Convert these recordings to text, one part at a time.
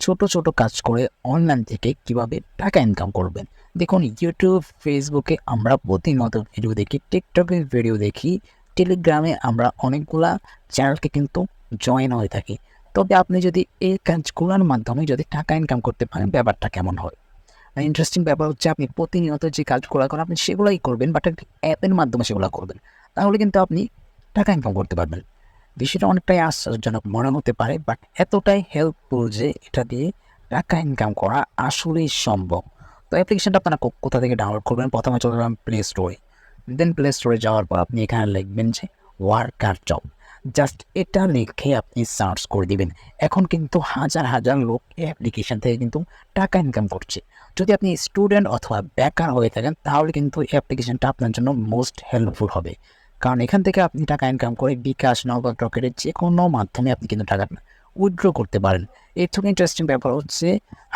ছোট ছোট কাজ করে অনলাইন থেকে কিভাবে টাকা ইনকাম করবেন। দেখুন, ইউটিউব, ফেসবুকে আমরা প্রতিনিয়ত ভিডিও দেখি, টিকটকে ভিডিও দেখি, টেলিগ্রামে আমরা অনেকগুলা চ্যানেলকে কিন্তু জয়েন হয়ে থাকি। তবে আপনি যদি এই কাজগুলোর মাধ্যমে যদি টাকা ইনকাম করতে পারেন, ব্যাপারটা কেমন হয়? ইন্টারেস্টিং ব্যাপার হচ্ছে আপনি প্রতিনিয়ত যে কাজগুলো করেন আপনি সেগুলোই করবেন, বাট একটা অ্যাপের মাধ্যমে সেগুলো করবেন। তাহলে কিন্তু আপনি টাকা ইনকাম করতে পারবেন। বিষয়টা অনেকটাই আশ্চর্যজনক মনে হতে পারে, বাট এতটাই হেল্পফুল যে এটা দিয়ে টাকা ইনকাম করা আসলেই সম্ভব। তো অ্যাপ্লিকেশনটা আপনারা কোথা থেকে ডাউনলোড করবেন? প্রথমে চলে যাবেন প্লে স্টোরে। দেন প্লে স্টোরে যাওয়ার পর আপনি এখানে লিখবেন যে ওয়ার্কার জব। জাস্ট এটা লিখে আপনি সার্চ করে দিবেন। এখন কিন্তু হাজার হাজার লোক এই অ্যাপ্লিকেশন থেকে কিন্তু টাকা ইনকাম করছে। যদি আপনি স্টুডেন্ট অথবা বেকার হয়ে থাকেন তাহলে কিন্তু এই অ্যাপ্লিকেশনটা আপনার জন্য মোস্ট হেল্পফুল হবে। কারণ এখান থেকে আপনি টাকা ইনকাম করে বিকাশ, নগদ, রকেটের যে কোনো মাধ্যমে আপনি কিন্তু টাকা উইথড্র করতে পারেন। এর থেকে ইন্টারেস্টিং ব্যাপার হচ্ছে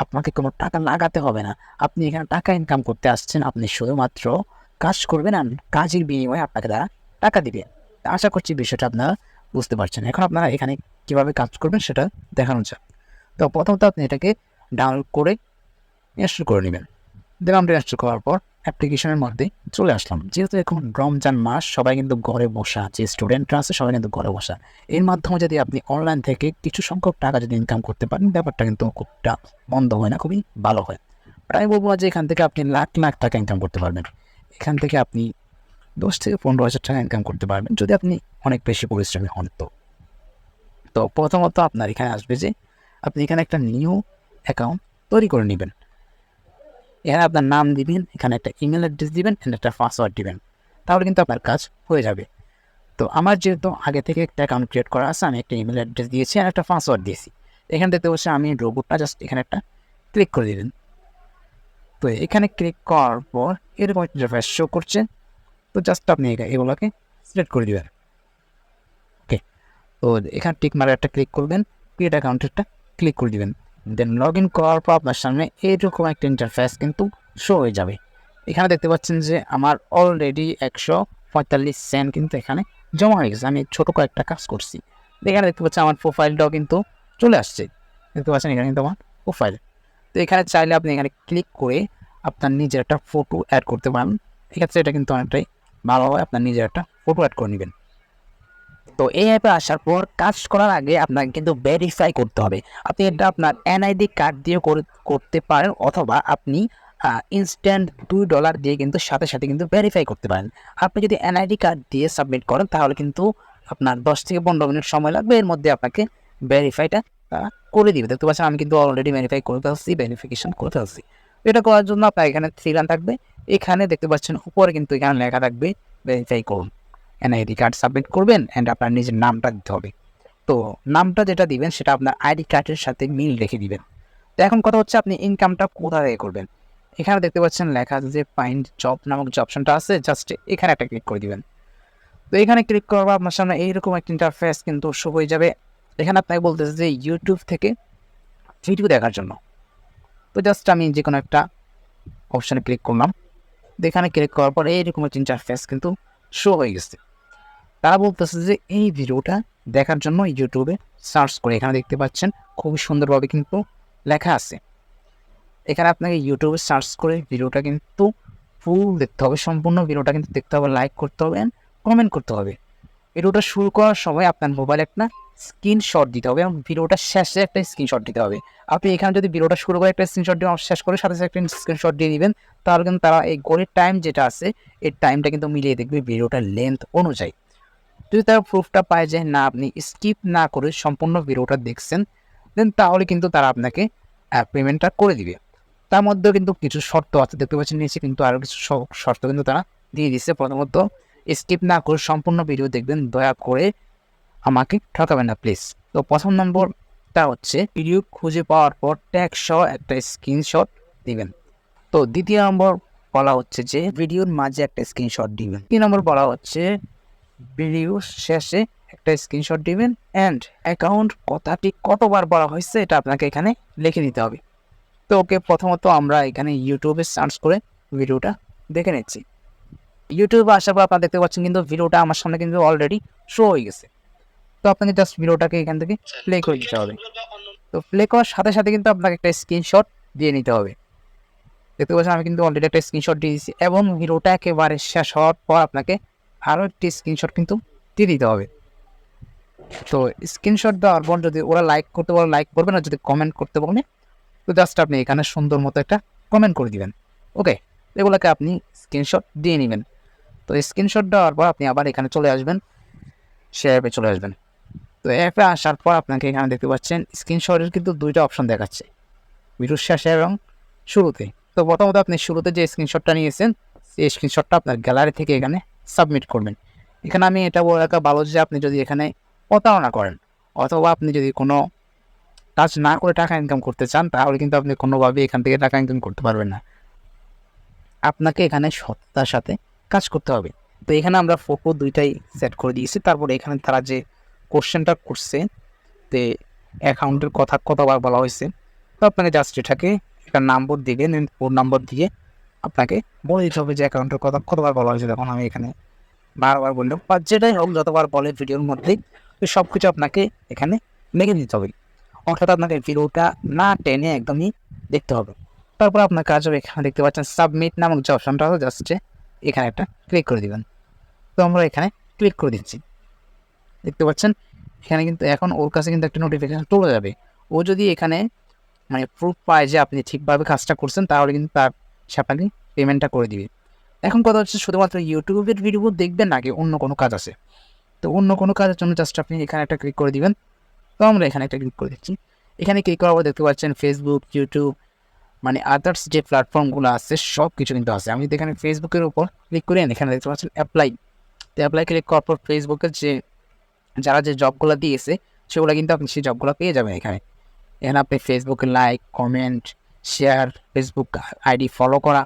আপনাকে কোনো টাকা লাগাতে হবে না। আপনি এখানে টাকা ইনকাম করতে আসছেন, আপনি শুধুমাত্র কাজ করবেন আর কাজের বিনিময়ে আপনাকে তারা টাকা দিবে। আশা করছি বিষয়টা আপনারা বুঝতে পারছেন। এখন আপনারা এখানে কীভাবে কাজ করবেন সেটা দেখানো যাক। তো প্রথমত আপনি এটাকে ডাউনলোড করে ইনস্টল করে নেবেন। দেন আমরা ইনস্টল করার পর অ্যাপ্লিকেশনের মধ্যে চলে আসলাম। যেহেতু এখন রমজান মাস, সবাই কিন্তু ঘরে বসা, যে স্টুডেন্টরা আছে সবাই কিন্তু ঘরে বসা। এর মাধ্যমে যদি আপনি অনলাইন থেকে কিছু সংখ্যক টাকা যদি ইনকাম করতে পারেন, ব্যাপারটা কিন্তু খুবটা মন্দ হয় না, খুবই ভালো হয়। প্রায় বলবো যে এখান থেকে আপনি লাখ লাখ টাকা ইনকাম করতে পারবেন। এখান থেকে আপনি 10 থেকে 15 হাজার টাকা ইনকাম করতে পারবেন যদি আপনি অনেক বেশি পরিশ্রমী হন। তো প্রথমত আপনার এখানে আসবে যে আপনি এখানে একটা নিউ অ্যাকাউন্ট তৈরি করে নেবেন। এখানে আপনার নাম দিবেন, এখানে একটা ইমেল অ্যাড্রেস দিবেন, এখানে একটা পাসওয়ার্ড দিবেন। তাহলে কিন্তু আপনার কাজ হয়ে যাবে। তো আমার যেহেতু আগে থেকে একটা অ্যাকাউন্ট ক্রিয়েট করা আছে, আমি একটা ইমেল অ্যাড্রেস দিয়েছি আর একটা পাসওয়ার্ড দিয়েছি। এখানে দেখতে বসে আমি রোবটটা জাস্ট এখানে একটা ক্লিক করে দিবেন। তো এখানে ক্লিক করার পর এরকম একটা ইন্টারফেস শো করছে। তো জাস্ট আপনি এগুলোকে সিলেক্ট করে দিবেন। ওকে, তো এখানে টিক মারে একটা ক্লিক করবেন, ক্রিয়েট অ্যাকাউন্টেরটা ক্লিক করে দিবেন। দেন লগ ইন করার পর আপনার সামনে এইরকম একটা ইন্টারফেস কিন্তু শো হয়ে যাবে। এখানে দেখতে পাচ্ছেন যে আমার অলরেডি 145 সেন্ট কিন্তু এখানে জমা হয়ে গেছে। আমি ছোটো কয়েকটা কাজ করছি। এখানে দেখতে পাচ্ছেন আমার প্রোফাইলটাও কিন্তু চলে আসছে। দেখতে পাচ্ছেন এখানে কিন্তু আমার প্রোফাইল। তো এখানে চাইলে আপনি এখানে ক্লিক করে আপনার নিজের একটা ফটো অ্যাড করতে পারেন। এক্ষেত্রে এটা কিন্তু অনেকটাই ভালো হয়, আপনার নিজের একটা ফটো অ্যাড করে নেবেন। তো এই অ্যাপে আসার পর কাজ করার আগে আপনাকে কিন্তু ভেরিফাই করতে হবে। আপনি এটা আপনার এনআইডি কার্ড দিয়ে করতে পারেন, অথবা আপনি ইনস্ট্যান্ট $2 দিয়ে কিন্তু সাথে সাথে কিন্তু ভেরিফাই করতে পারেন। আপনি যদি এনআইডি কার্ড দিয়ে সাবমিট করেন তাহলে কিন্তু আপনার 10 থেকে 15 মিনিট সময় লাগবে। এর মধ্যে আপনাকে ভেরিফাইটা করে দিবে। দেখতে পাচ্ছেন আমি কিন্তু অলরেডি ভেরিফাই করে ফেলছি, ভেরিফিকেশন করে ফেলছি। এটা করার জন্য আপনার এখানে 3 লাইন থাকবে। এখানে দেখতে পাচ্ছেন উপরে কিন্তু এখানে লেখা থাকবে ভেরিফাই করুন। এনআইডি কার্ড সাবমিট করবেন অ্যান্ড আপনার নিজের নামটা দিতে হবে। তো নামটা যেটা দিবেন সেটা আপনার আইডি কার্ডের সাথে মিল রেখে দিবেন। তো এখন কথা হচ্ছে আপনি ইনকামটা কোথা থেকে করবেন? এখানে দেখতে পাচ্ছেন লেখা আছে যে ফাইন্ড জব নামক যে অপশনটা আছে, জাস্ট এখানে একটা ক্লিক করে দিবেন। তো এখানে ক্লিক করার পর আপনার সামনে এইরকম একটা ইন্টারফেস কিন্তু শো হয়ে যাবে। এখানে আপনাকে বলতেছে যে ইউটিউব থেকে ভিডিও দেখার জন্য। তো জাস্ট আমি যে কোনো একটা অপশানে ক্লিক করলাম। তো এখানে ক্লিক করার পর এইরকম একটা ইন্টারফেস কিন্তু শো হয়ে গেছে। তারা বলতেছে যে এই ভিডিওটা দেখার জন্য ইউটিউবে সার্চ করে, এখানে দেখতে পাচ্ছেন খুবই সুন্দরভাবে কিন্তু লেখা আছে। এখানে আপনাকে ইউটিউবে সার্চ করে ভিডিওটা কিন্তু ফুল দেখতে হবে, সম্পূর্ণ ভিডিওটা কিন্তু দেখতে হবে, লাইক করতে হবে অ্যান্ড কমেন্ট করতে হবে। ভিডিওটা শুরু করার সময় আপনার মোবাইলে একটা স্ক্রিনশট দিতে হবে এবং ভিডিওটা শেষে একটা স্ক্রিনশট দিতে হবে। আপনি এখানে যদি ভিডিওটা শুরু করে একটা স্ক্রিনশট দিয়ে শেষ করে সাথে সাথে একটা স্ক্রিনশট দিয়ে দিবেন, তাহলে কিন্তু তারা এই ঘড়ির টাইম যেটা আছে এই টাইমটা কিন্তু মিলিয়ে দেখবে ভিডিওটার লেন্থ অনুযায়ী। যদি তারা প্রুফটা পায় যে না আপনি স্কিপ না করে সম্পূর্ণ ভিডিওটা দেখছেন, দেন তাহলে কিন্তু তারা আপনাকে পেমেন্টটা করে দিবে। তার মধ্যেও কিন্তু কিছু শর্ত আছে, দেখতে পাচ্ছেন নিচে কিন্তু আরও কিছু শর্ত কিন্তু তারা দিয়ে দিচ্ছে। প্রথমত স্কিপ না করে সম্পূর্ণ ভিডিও দেখবেন, দয়া করে আমাকে ঠকাবেন না প্লিজ। তো প্রথম নম্বরটা হচ্ছে ভিডিও খুঁজে পাওয়ার পর ট্যাগ সহ একটা স্ক্রিনশট দিবেন। তো দ্বিতীয় নম্বর বলা হচ্ছে যে ভিডিওর মাঝে একটা স্ক্রিনশট দিবেন। 3 নম্বর বলা হচ্ছে ভিডিও শেষে একটা স্ক্রিনশট দিবেন অ্যান্ড অ্যাকাউন্ট কথাটি কতবার বলা হয়েছে এটা আপনাকে এখানে লিখে নিতে হবে। তো ওকে, প্রথমত আমরা এখানে ইউটিউবে সার্চ করে ভিডিওটা দেখে নিচ্ছি। ইউটিউবে আসার পর আপনারা দেখতে পাচ্ছেন কিন্তু ভিডিওটা আমার সামনে কিন্তু অলরেডি শো হয়ে গেছে। তো আপনাকে জাস্ট ভিডিওটাকে এখান থেকে প্লে করে দিতে হবে। তো প্লে করার সাথে সাথে কিন্তু আপনাকে একটা স্ক্রিনশট দিয়ে নিতে হবে। দেখতে পাচ্ছেন আমি কিন্তু অলরেডি একটা স্ক্রিনশট দিয়ে দিচ্ছি, এবং ভিডিওটা একেবারে শেষ হওয়ার পর আপনাকে আরও একটি স্ক্রিনশট কিন্তু দিয়ে দিতে হবে। তো স্ক্রিনশট দেওয়ার পর যদি ওরা লাইক করতে বলে লাইক করবেন, আর যদি কমেন্ট করতে বলে তো জাস্ট আপনি এখানে সুন্দর মতো একটা কমেন্ট করে দিবেন। ওকে, এগুলোকে আপনি স্ক্রিনশট দিয়ে নেবেন। তো স্ক্রিনশট দেওয়ার পর আপনি আবার এখানে চলে আসবেন, শেয়ার অ্যাপে চলে আসবেন। তো অ্যাপে আসার পর আপনাকে এখানে দেখতে পাচ্ছেন স্ক্রিনশটের কিন্তু দুইটা অপশন দেখাচ্ছে, ভিডিওর শেষে এবং শুরুতে। তো প্রথমত আপনি শুরুতে যে স্ক্রিনশটটা নিয়েছেন সেই স্ক্রিনশটটা আপনার গ্যালারি থেকে এখানে সাবমিট করবেন। এখানে আমি এটা বলে রাখা ভালো যে আপনি যদি এখানে প্রতারণা করেন অথবা আপনি যদি কোনো কাজ না করে টাকা ইনকাম করতে চান, তাহলে কিন্তু আপনি কোনোভাবেই এখান থেকে টাকা ইনকাম করতে পারবেন না। আপনাকে এখানে সততার সাথে কাজ করতে হবে। তো এখানে আমরা ফটো দুইটাই সেট করে দিয়েছি। তারপরে এখানে তারা যে কোশ্চেনটা করছে, তে অ্যাকাউন্টের কথা কতবার বলা হয়েছে, তো আপনাকে জাস্ট এটাকে একটা নম্বর দিবেন, ফোন নম্বর দিয়ে আপনাকে বলে দিতে হবে যে অ্যাকাউন্টের কথা কতবার বলা হয়েছে। তখন আমি এখানে বারবার বললাম, বা যেটাই হোক যতবার বলে ভিডিওর মধ্যেই, তো সব কিছু আপনাকে এখানে লিখে দিতে হবে। অর্থাৎ আপনাকে ভিডিওটা না টেনে একদমই দেখতে হবে। তারপর আপনার কাজ হবে, এখানে দেখতে পাচ্ছেন সাবমিট নামক যে অপশনটা হবে, জাস্ট এখানে একটা ক্লিক করে দিবেন। তো আমরা এখানে ক্লিক করে দিচ্ছি। দেখতে পাচ্ছেন এখানে কিন্তু এখন ওর কাছে কিন্তু একটা নোটিফিকেশন চলে যাবে। ও যদি এখানে মানে প্রুফ পায় যে আপনি ঠিকভাবে কাজটা করছেন, তাহলে কিন্তু তার সে আপনাকে পেমেন্টটা করে দিবে। এখন কথা হচ্ছে শুধুমাত্র ইউটিউবের ভিডিও দেখবেন নাকি অন্য কোনো কাজ আছে। তো অন্য কোনো কাজের জন্য জাস্ট আপনি এখানে একটা ক্লিক করে দিবেন। তো আমরা এখানে একটা ক্লিক করে দিচ্ছি। এখানে ক্লিক করার পর দেখতে পাচ্ছেন ফেসবুক, ইউটিউব, মানে আদার্স যে প্ল্যাটফর্মগুলো আছে সব কিছু কিন্তু আছে। আমি এখানে ফেসবুকের উপর ক্লিক করি, এখানে দেখতে পাচ্ছেন অ্যাপ্লাই। তো অ্যাপ্লাই ক্লিক করার পর ফেসবুকের যে যারা যে জবগুলো দিয়েছে সেগুলো কিন্তু আপনি সেই জবগুলো পেয়ে যাবেন এখানে। এখানে আপনি ফেসবুকে like, comment, share, Facebook ID follow করা,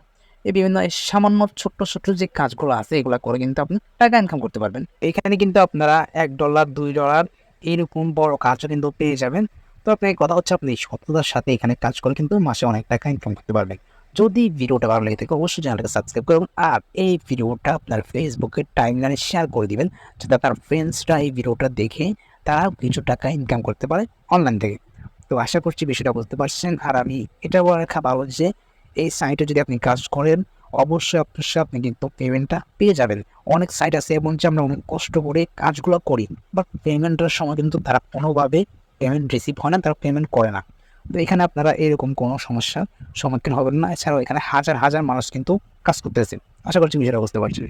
এই বিভিন্ন সামান্য ছোট্ট ছোট্ট যে কাজগুলো আছে এগুলো করে কিন্তু আপনি টাকা ইনকাম করতে পারবেন। এখানে কিন্তু আপনারা $1, $2 এরকম বড় কাজও কিন্তু পেয়ে যাবেন। তো আপনার কথা হচ্ছে আপনি সততার সাথে এখানে কাজ করে কিন্তু মাসে অনেক টাকা ইনকাম করতে পারবেন। যদি ভিডিওটা ভালো লেগে থাকে অবশ্যই চ্যানেলটাকে সাবস্ক্রাইব করুন, আর এই ভিডিওটা আপনার ফেসবুকের টাইমলাইনে শেয়ার করে দিবেন, যাতে আপনার ফ্রেন্ডসরা এই ভিডিওটা দেখে তারাও কিছু টাকা ইনকাম করতে পারে অনলাইন থেকে। তো আশা করছি বিষয়টা বুঝতে পারছেন। আর আমি এটা বলে রাখা ভালো যে এই সাইটে যদি আপনি কাজ করেন অবশ্যই আপনি কিন্তু পেমেন্টটা পেয়ে যাবেন। অনেক সাইট আছে এবং যে আমরা অনেক কষ্ট করে কাজগুলো করি, বাট পেমেন্টের সময় কিন্তু তারা কোনোভাবে পেমেন্ট রিসিভ হয় না, তারা পেমেন্ট করে না। তো এখানে আপনারা এরকম কোনো সমস্যার সম্মুখীন হবেন না। এছাড়াও এখানে হাজার হাজার মানুষ কিন্তু কাজ করতেছে। আশা করছি বিষয়টা বুঝতে পারছি।